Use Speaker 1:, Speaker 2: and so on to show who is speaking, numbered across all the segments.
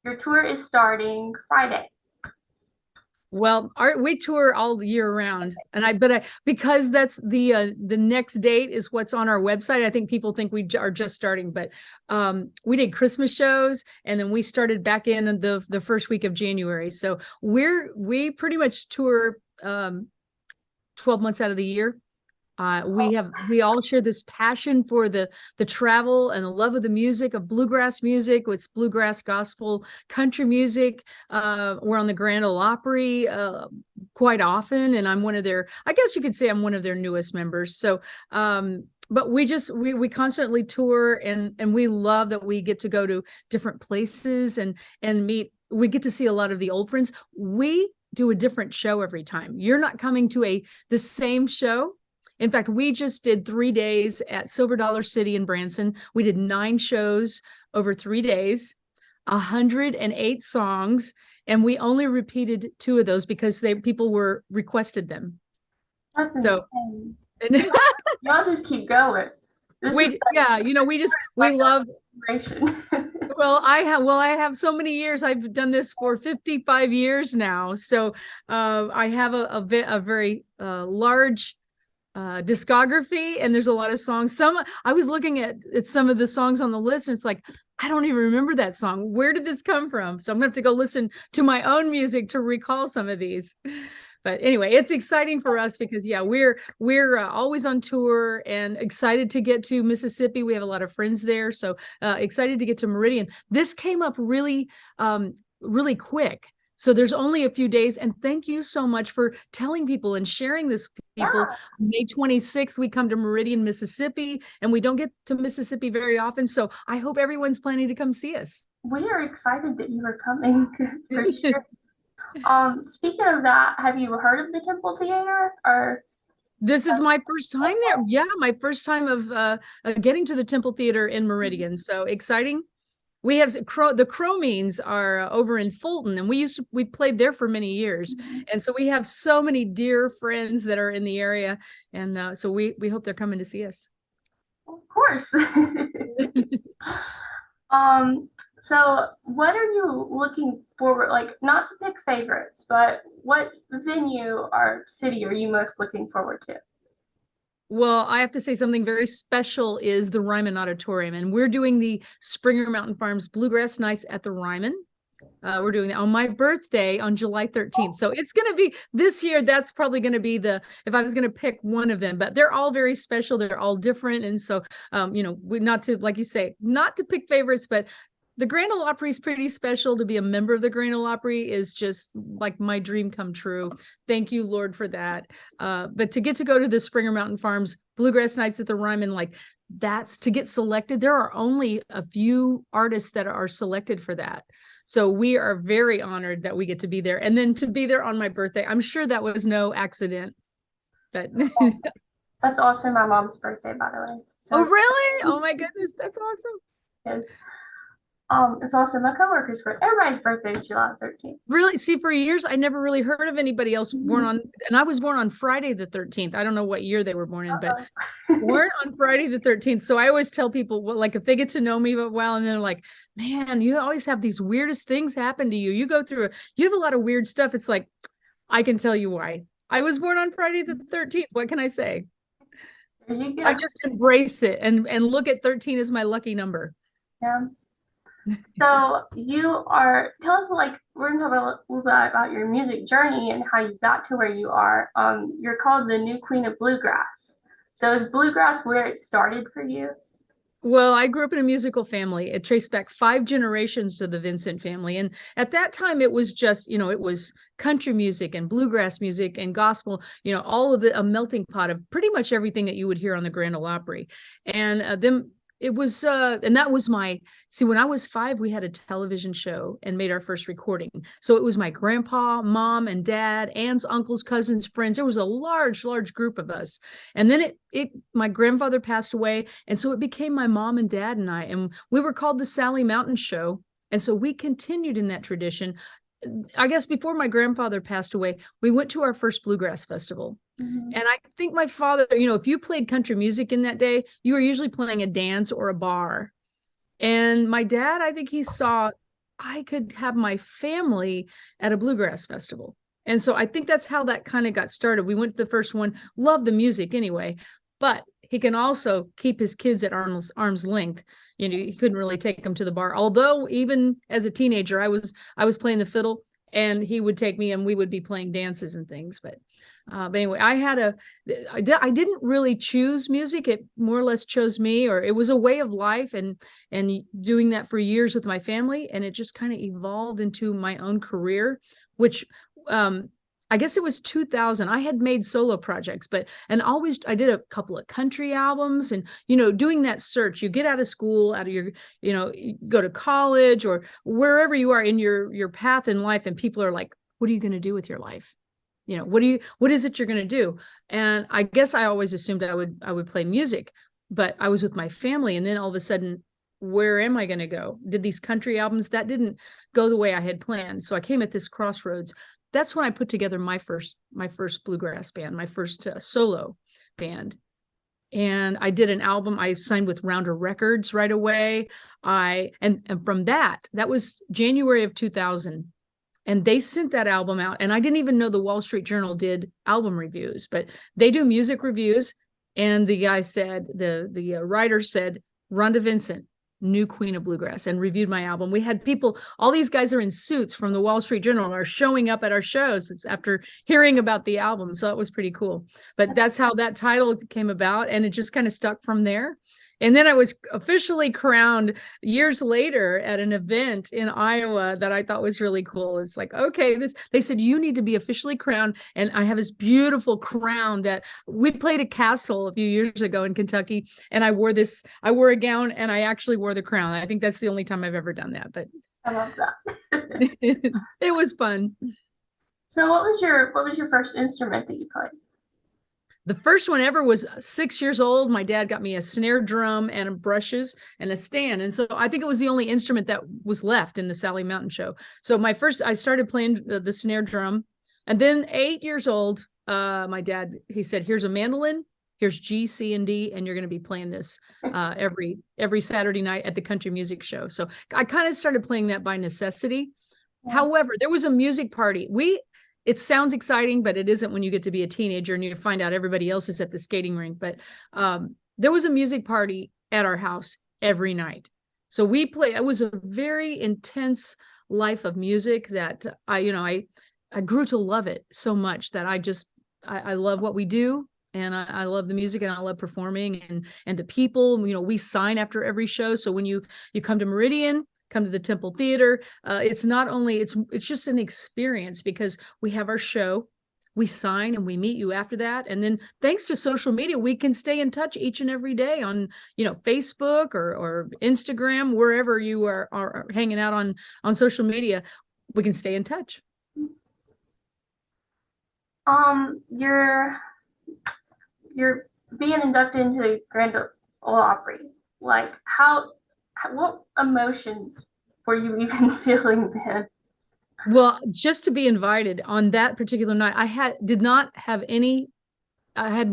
Speaker 1: Your tour is starting Friday.
Speaker 2: Well, we tour all year round, and because that's the next date is what's on our website. I think people think are just starting, but we did Christmas shows, and then we started back in the first week of January. So we pretty much tour 12 months out of the year. We all share this passion for the travel and the love of the music of bluegrass music. It's bluegrass, gospel, country music. We're on the Grand Ole Opry quite often, and I'm one of their. I guess you could say I'm one of their newest members. So, but we constantly tour, and we love that we get to go to different places and meet. We get to see a lot of the old friends. We do a different show every time. You're not coming to the same show. In fact, we just did 3 days at Silver Dollar City in Branson. We did 9 shows over 3 days, 108 songs, and we only repeated 2 of those because people were requested them.
Speaker 1: That's
Speaker 2: So
Speaker 1: insane. Y'all just keep going. This is
Speaker 2: yeah, we
Speaker 1: like
Speaker 2: love.
Speaker 1: a celebration.
Speaker 2: I have so many years. I've done this for 55 years now. So I have a very large discography, and there's a lot of songs. I was looking at some of the songs on the list, and it's like, I don't even remember that song. Where did this come from? So I'm gonna have to go listen to my own music to recall some of these. But anyway, it's exciting for us because yeah, we're always on tour and excited to get to Mississippi. We have a lot of friends there, so excited to get to Meridian. This came up really quick. So there's only a few days, and thank you so much for telling people and sharing this with people.
Speaker 1: Yeah,
Speaker 2: May 26th, we come to Meridian, Mississippi, and we don't get to Mississippi very often. So I hope everyone's planning to come see us.
Speaker 1: we are excited that you are coming for sure. Speaking of that, have you heard of the Temple Theater or
Speaker 2: This is my first time there. Yeah, my first time of getting to the Temple Theater in Meridian. So exciting. We have the Chromines are over in Fulton, and we played there for many years, and so we have so many dear friends that are in the area, and so we hope they're coming to see us.
Speaker 1: of course. Um, so what are you looking forward, like not to pick favorites, but what venue or city are you most looking forward to?
Speaker 2: Well, I have to say something very special is the Ryman Auditorium, and we're doing the Springer Mountain Farms Bluegrass Nights at the Ryman. We're doing that on my birthday on July 13th. So it's going to be this year. That's probably going to be if I was going to pick one of them, but they're all very special. They're all different. And so, we not to, like you say, not to pick favorites, but the Grand Ole Opry is pretty special. To be a member of the Grand Ole Opry is just like my dream come true. Thank you, Lord, for that. But to get to go to the Springer Mountain Farms Bluegrass Nights at the Ryman, like that's to get selected. There are only a few artists that are selected for that. So we are very honored that we get to be there. And then to be there on my birthday, I'm sure that was no accident. But
Speaker 1: That's also my mom's birthday, by the way.
Speaker 2: oh,
Speaker 1: So
Speaker 2: really? Oh my goodness, that's awesome.
Speaker 1: it's it's also my coworker's birthday. Everybody's birthday is July 13th.
Speaker 2: Really? See, for years, I never really heard of anybody else born on, and I was born on Friday the 13th. I don't know what year they were born in, but
Speaker 1: Uh-oh.
Speaker 2: born on Friday the 13th. So I always tell people, well, like if they get to know me well, and then they're like, man, you always have these weirdest things happen to you. You have a lot of weird stuff. It's like, I can tell you why. I was born on Friday the 13th. What can I say?
Speaker 1: There you
Speaker 2: I
Speaker 1: go.
Speaker 2: just embrace it and look at 13 as my lucky number.
Speaker 1: Yeah. So tell us like we're gonna talk a little bit about your music journey and how you got to where you are. You're called the new queen of bluegrass. So is bluegrass where it started for you?
Speaker 2: Well, I grew up in a musical family. It traced back 5 generations to the Vincent family. And at that time, it was just, it was country music and bluegrass music and gospel, all of a melting pot of pretty much everything that you would hear on the Grand Ole Opry. And then it was, and that was when I was 5, we had a television show and made our first recording. So it was my grandpa, mom, and dad, aunts, uncles, cousins, friends. There was a large group of us. And then my grandfather passed away. And so it became my mom and dad and I, and we were called the Sally Mountain Show. And so we continued in that tradition. I guess before my grandfather passed away, we went to our first bluegrass festival.
Speaker 1: Mhm.
Speaker 2: And I think my father, if you played country music in that day, you were usually playing a dance or a bar. And my dad, I think he saw I could have my family at a bluegrass festival. And so I think that's how that kind of got started. We went to the first one, loved the music anyway, but he can also keep his kids at arm's length. You know, he couldn't really take them to the bar. Although even as a teenager, I was playing the fiddle, and he would take me and we would be playing dances and things. But anyway, I didn't really choose music. It more or less chose me, or it was a way of life, and doing that for years with my family. And it just kind of evolved into my own career, which, I guess it was 2000. I had made solo projects, and always I did a couple of country albums, and, doing that search, you get out of school, out of your, you go to college or wherever you are in your path in life. And people are like, what are you going to do with your life? What is it you're going to do? And I guess I always assumed I would play music, but I was with my family. And then all of a sudden, where am I going to go? Did these country albums that didn't go the way I had planned. So I came at this crossroads. That's when I put together my first bluegrass band, my first solo band. And I did an album. I signed with Rounder Records right away. And from that was January of 2000. And they sent that album out. And I didn't even know the Wall Street Journal did album reviews, but they do music reviews. And the guy said, the writer said, Rhonda Vincent, new queen of bluegrass, and reviewed my album. We had people, all these guys are in suits from the Wall Street Journal, are showing up at our shows after hearing about the album. So it was pretty cool. But that's how that title came about. And it just kind of stuck from there. And then I was officially crowned years later at an event in Iowa that I thought was really cool. It's like, okay, they said, you need to be officially crowned. And I have this beautiful crown that we played at Castle a few years ago in Kentucky. And I wore a gown, and I actually wore the crown. I think that's the only time I've ever done that, but
Speaker 1: I love that.
Speaker 2: it was fun.
Speaker 1: So what was your first instrument that you played?
Speaker 2: The first one ever was 6 years old. My dad got me a snare drum and brushes and a stand. And so I think it was the only instrument that was left in the Sally Mountain Show. So I started playing the snare drum. And then 8 years old, my dad, he said, here's a mandolin, here's G, C, and D, and you're going to be playing this every Saturday night at the country music show. So I kind of started playing that by necessity. Yeah. However, there was a music party. It sounds exciting, but it isn't when you get to be a teenager and you find out everybody else is at the skating rink. But there was a music party at our house every night. So we play. It was a very intense life of music that I grew to love it so much that I love what we do. And I love the music, and I love performing, and the people. We sign after every show. So when you come to Meridian, come to the Temple Theater, it's not only, it's just an experience, because we have our show, we sign, and we meet you after that. And then thanks to social media, we can stay in touch each and every day on, Facebook or Instagram, wherever you are hanging out on social media, we can stay in touch.
Speaker 1: You're being inducted into the Grand Ole Opry. Like, what emotions were you even feeling then?
Speaker 2: Well, just to be invited on that particular night, I had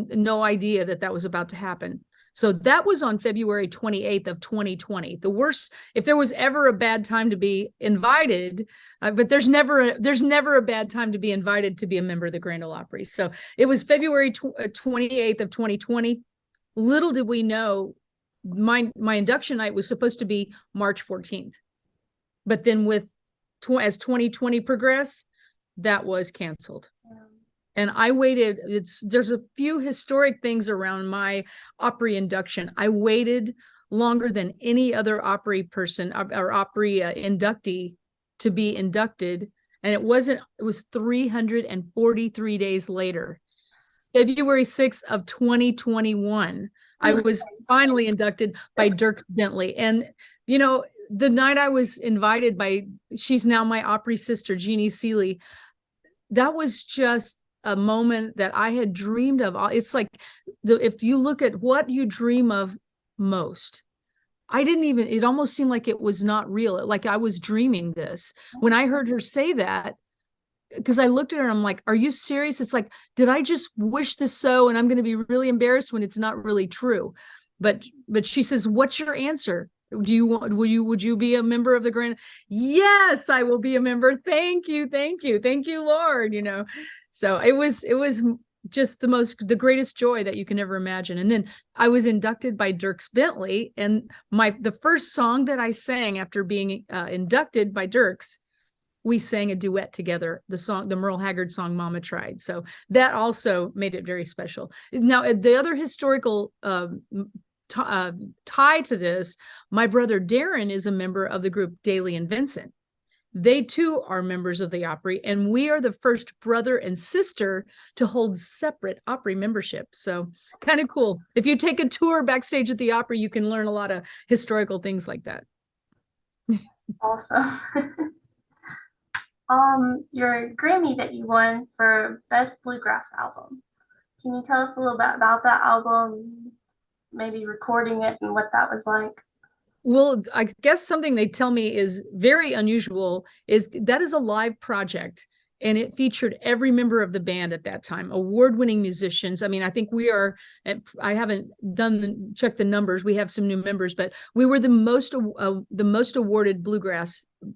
Speaker 2: no idea that was about to happen. So that was on February 28th of 2020. The worst, if there was ever a bad time to be invited, but there's never a bad time to be invited to be a member of the Grand Ole Opry. So it was February 28th of 2020. Little did we know, my induction night was supposed to be March 14th. But then as 2020 progressed, that was canceled. Yeah. And I waited. There's a few historic things around my Opry induction. I waited longer than any other Opry person or Opry inductee to be inducted. And it was 343 days later, February 6th of 2021. I was finally inducted by Dirk Bentley. And, the night I was invited she's now my Opry sister, Jeannie Seeley, that was just a moment that I had dreamed of. It's like, if you look at what you dream of most, it almost seemed like it was not real. Like I was dreaming this. When I heard her say that, because I looked at her and I'm like, are you serious? It's like, did I just wish this and I'm going to be really embarrassed when it's not really true? But she says, what's your answer? would you be a member of the grand? Yes, I will be a member. Thank you, thank you, Lord. So it was just the greatest joy that you can ever imagine. And then I was inducted by Dierks Bentley, and the first song that I sang after being inducted by Dierks, we sang a duet together, the Merle Haggard song Mama Tried. So that also made it very special. Now, the other historical tie to this, my brother Darren is a member of the group Daly and Vincent. They too are members of the Opry, and we are the first brother and sister to hold separate Opry membership. So kind of cool. If you take a tour backstage at the Opry, you can learn a lot of historical things like that.
Speaker 1: Awesome. Your Grammy that you won for Best Bluegrass Album. Can you tell us a little bit about that album, maybe recording it and what that was like?
Speaker 2: Well, I guess something they tell me is very unusual is that is a live project, and it featured every member of the band at that time, award-winning musicians. I mean, I think we are, I haven't checked the numbers. We have some new members, but we were the most awarded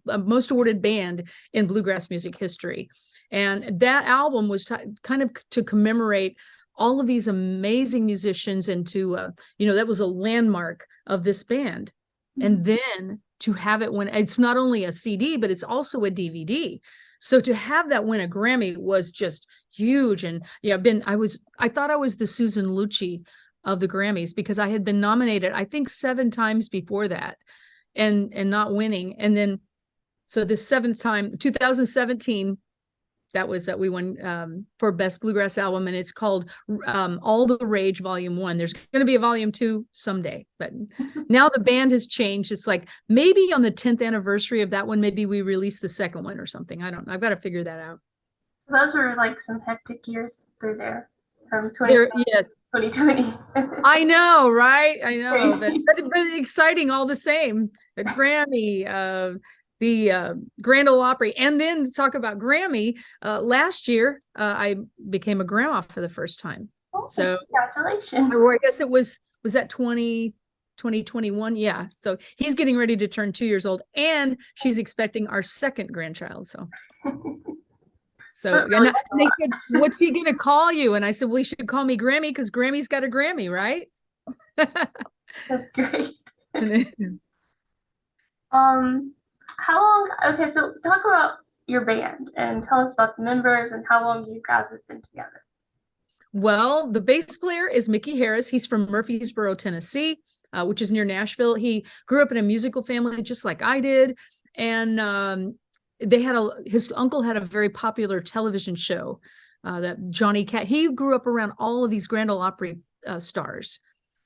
Speaker 2: most awarded band in bluegrass music history. And that album was kind of to commemorate all of these amazing musicians, and that was a landmark of this band. And then to have it win, it's not only a CD, but it's also a DVD. So to have that win a Grammy was just huge. And I thought I was the Susan Lucci of the Grammys, because I had been nominated, I think 7 times before that, and not winning. And then, so this 7th time, 2017, that was that we won for Best Bluegrass Album, and it's called All the Rage Volume 1. There's going to be a Volume 2 someday, but now the band has changed. It's like maybe on the 10th anniversary of that one, maybe we release the second one or something. I don't know. I've got to figure that out.
Speaker 1: Those were like some hectic years through there, from 2020.
Speaker 2: I know, right? I know, but exciting all the same. The Grammy, the Grand Ole Opry. And then to talk about Grammy, last year, I became a grandma for the first time.
Speaker 1: Oh,
Speaker 2: so
Speaker 1: congratulations.
Speaker 2: I guess was that 2021? Yeah. So he's getting ready to turn 2 years old, and she's expecting our second grandchild. So and they said, what's he going to call you? And I said, well, he should call me Grammy, because Grammy's got a Grammy, right?
Speaker 1: That's great. How long, okay, so talk about your band and tell us about the members and how long you guys have been together.
Speaker 2: Well, the bass player is Mickey Harris. He's from Murfreesboro, Tennessee, which is near Nashville. He grew up in a musical family just like I did. And his uncle had a very popular television show, that Johnny Cat. He grew up around all of these Grand Ole Opry stars.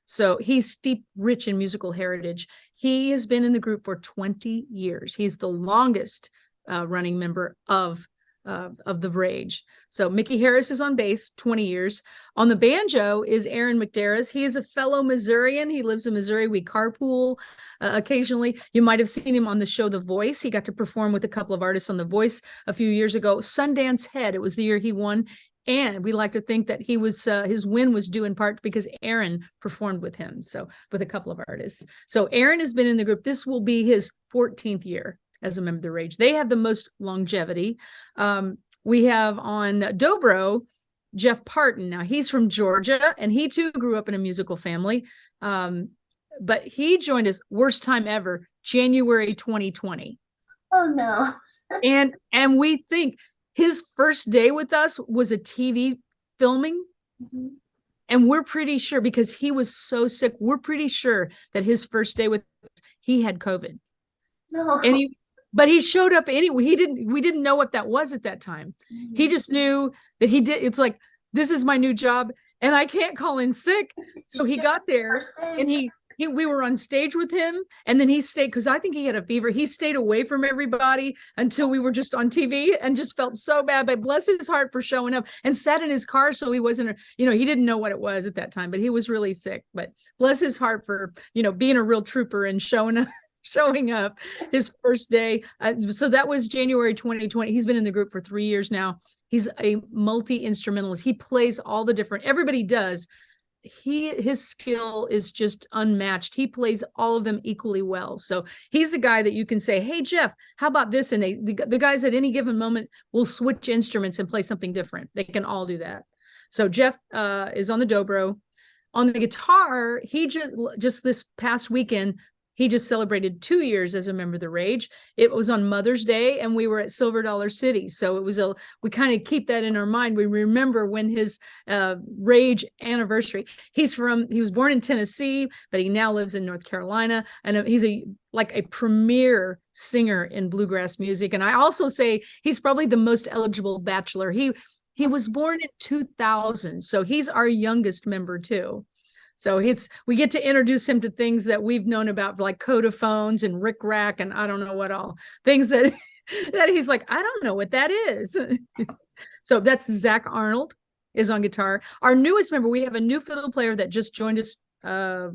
Speaker 2: So he's steeped rich in musical heritage. He has been in the group for 20 years. He's the longest running member of the Rage. So Mickey Harris is on bass, 20 years. On the banjo is Aaron McDarris. He is a fellow Missourian. He lives in Missouri. We carpool occasionally. You might have seen him on the show The Voice. He got to perform with a couple of artists on The Voice a few years ago. Sundance Head, it was the year he won. And we like to think that he was his win was due in part because Aaron performed with him, so with a couple of artists. So Aaron has been in the group. This will be his 14th year as a member of the Rage. They have the most longevity. We have on dobro Jeff Parton. Now he's from Georgia, and he too grew up in a musical family. But he joined us worst time ever, January 2020.
Speaker 1: Oh no.
Speaker 2: and we think his first day with us was a TV filming. Mm-hmm. And we're pretty sure, because he was so sick, we're pretty sure that his first day with us, he had COVID.
Speaker 1: No.
Speaker 2: But he showed up anyway. We didn't know what that was at that time. Mm-hmm. He just knew that he did. It's like, this is my new job and I can't call in sick. So he got there and we were on stage with him, and then he stayed, because I think he had a fever. He stayed away from everybody until we were just on TV, and just felt so bad. But bless his heart for showing up, and sat in his car so he wasn't, he didn't know what it was at that time, but he was really sick. But bless his heart for, being a real trooper and showing up his first day. So that was January 2020. He's been in the group for 3 years now. He's a multi-instrumentalist. He plays all the different, everybody does. his skill is just unmatched. He plays all of them equally well. So he's the guy that you can say, hey, Jeff, how about this? And the guys at any given moment will switch instruments and play something different. They can all do that. So Jeff is on the dobro. On the guitar, he just this past weekend, he just celebrated 2 years as a member of the Rage. It was on Mother's Day, and we were at Silver Dollar City. So it was we kind of keep that in our mind. We remember when his Rage anniversary. He was born in Tennessee, but he now lives in North Carolina, and he's like a premier singer in bluegrass music. And I also say he's probably the most eligible bachelor. He was born in 2000, so he's our youngest member too. So we get to introduce him to things that we've known about, like codophones and Rick Rack and I don't know what all things that he's like, I don't know what that is. So that's Zach Arnold is on guitar. Our newest member, we have a new fiddle player that just joined us a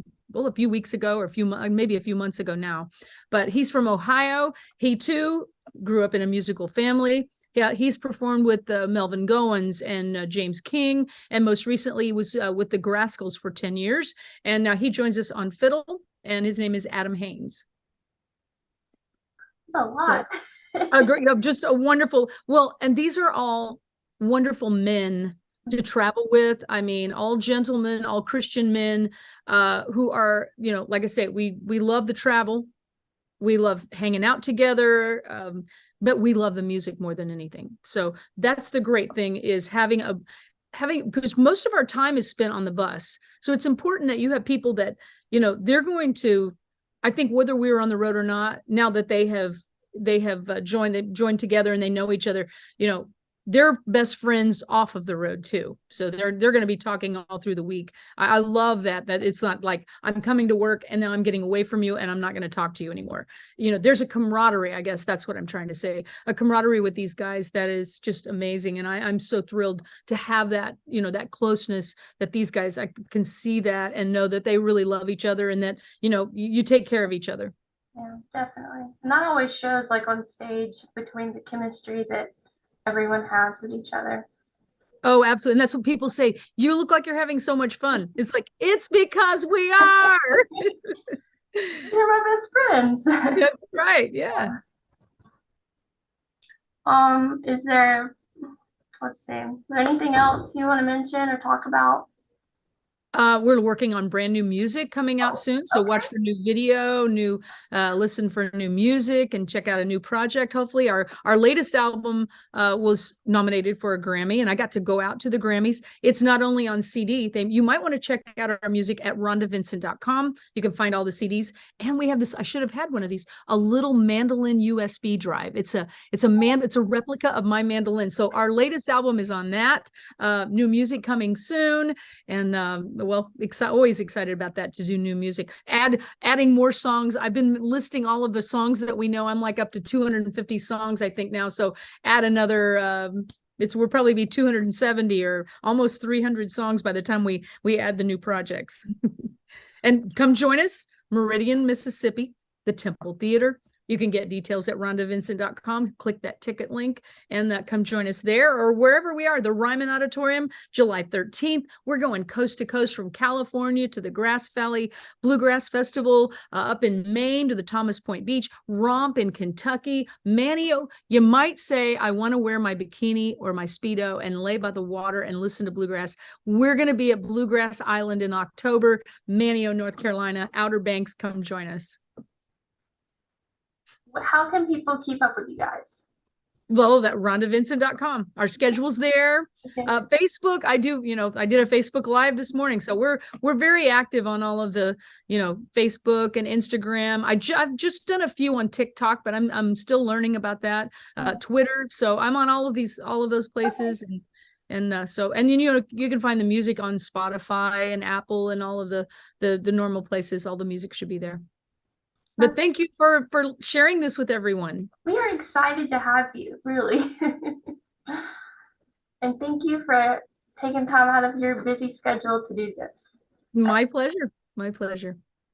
Speaker 2: few weeks ago, or maybe a few months ago now, but he's from Ohio. He too grew up in a musical family. Yeah, he's performed with Melvin Goins and James King, and most recently was with the Grascals for 10 years. And now he joins us on fiddle, and his name is Adam Haynes.
Speaker 1: A lot.
Speaker 2: So, just a wonderful, and these are all wonderful men to travel with. I mean, all gentlemen, all Christian men who are, like I say, we love the travel. We love hanging out together, but we love the music more than anything. So that's the great thing, is having because most of our time is spent on the bus. So it's important that you have people that, they're going to, I think whether we were on the road or not, now that they have joined together and they know each other, they're best friends off of the road too. So they're going to be talking all through the week. I love that it's not like I'm coming to work and now I'm getting away from you and I'm not going to talk to you anymore. There's a camaraderie, I guess that's what I'm trying to say, a camaraderie with these guys that is just amazing. And I'm so thrilled to have that, that closeness, that these guys, I can see that and know that they really love each other, and that, you take care of each other.
Speaker 1: Yeah, definitely. And that always shows, like on stage, between the chemistry that everyone has with each other.
Speaker 2: Oh, absolutely. And that's what people say. You look like you're having so much fun. It's like, it's because we are.
Speaker 1: These are my best friends.
Speaker 2: That's right. Yeah.
Speaker 1: Is there, let's see, is there anything else you want to mention or talk about?
Speaker 2: We're working on brand new music coming out soon. So watch for new video, listen for new music, and check out a new project. Hopefully our latest album was nominated for a Grammy, and I got to go out to the Grammys. It's not only on CD. You might want to check out our music at rhondavincent.com. You can find all the CDs. And we have this, I should have had one of these, a little mandolin USB drive. It's a replica of my mandolin. So our latest album is on that. New music coming soon. And always excited about that, to do new music, adding more songs. I've been listing all of the songs that we know. I'm like up to 250 songs, I think now. So add another, we'll probably be 270 or almost 300 songs by the time we add the new projects. And come join us, Meridian, Mississippi, the Temple Theater. You can get details at rhondavincent.com. Click that ticket link and come join us there, or wherever we are. The Ryman Auditorium, July 13th. We're going coast to coast, from California to the Grass Valley Bluegrass Festival, up in Maine to the Thomas Point Beach, Romp in Kentucky, Manio. You might say, I want to wear my bikini or my Speedo and lay by the water and listen to bluegrass. We're going to be at Bluegrass Island in October, Manio, North Carolina, Outer Banks. Come join us.
Speaker 1: How can people keep up with you guys?
Speaker 2: Well, that rhondavincent.com. Our schedule's there. Okay. Facebook, I did a Facebook Live this morning. So we're very active on all of the, Facebook and Instagram. I've just done a few on TikTok, but I'm still learning about that. Twitter. So I'm on all of those places. Okay. And you can find the music on Spotify and Apple and all of the normal places. All the music should be there. But thank you for sharing this with everyone. We
Speaker 1: are excited to have you, really. And thank you for taking time out of your busy schedule to do this.
Speaker 2: My pleasure. My pleasure.